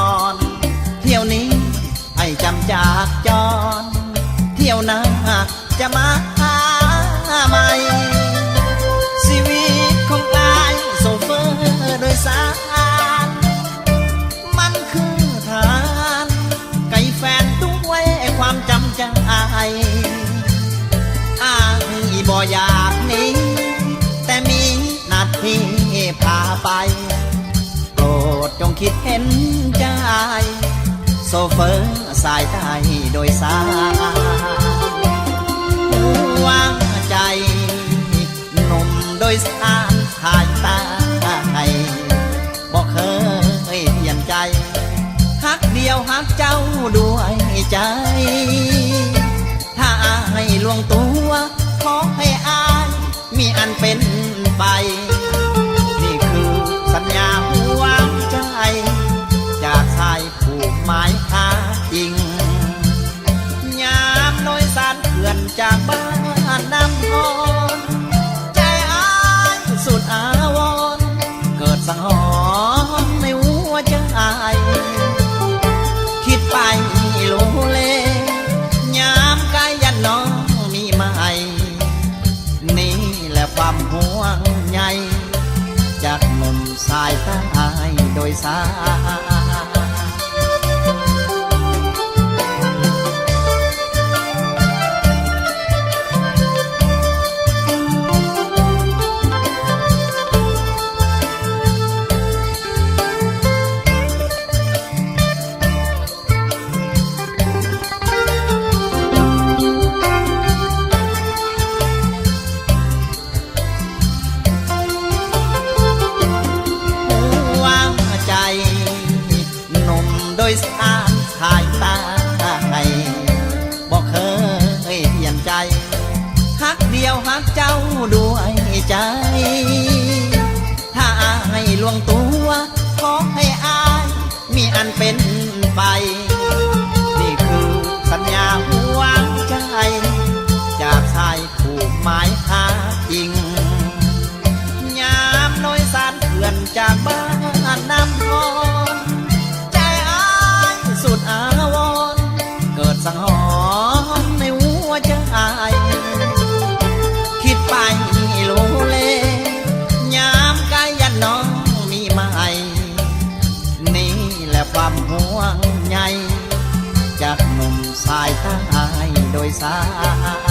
อนเที่ยวนี้ให้จำจากจรเที่ยวหน้าจะมาหาใหม่ชีวิตของอายโซเฟอร์โดยสารมันคือทานไก่แฟนด้วยความจำใจอายบ่อยากหนีแต่มีหน้าที่พาไปโปรดจงคิดเห็นใจโซเฟอร์สายใต้โดยสารวางใจหนุ่มโดยสารสายใต้บอกเคยเปลี่ยนใจฮักเดียวฮักเจ้าด้วยใจถ้าให้ลวงตัวขอให้อายมีอันเป็นไปนี่คือสัญญาหวางใจจากชายผูกหมายหาจริงยามโดยสารเขื่อนจากบ้านน้ำพรใจอายสุดอาวรณ์เกิดสังหรณ์ในหัวใจคิดไปโลเลยามกายยันน้องมีใหม่นี่แหละความห่วงใยจากหนุ่มสายใต้โดยสารโดยสารสายตาให้บอกเคยเปลี่ยนใจฮักเดียวฮักเจ้าด้วยใจถ้าให้ลวงตัวขอให้อายมีอันเป็นไปนี่คือสัญญาหวางใจจากชายผูกหมายหาจริงยามโดยสารเขื่อนจากบ้านน้ำพรสุดอาวรณ์เกิดสังหรณ์ในหัวใจคิดไปโลเลยามกายยันน้องมีใหม่นี่แหละความห่วงใยจากหนุ่มสายใต้โดยสาร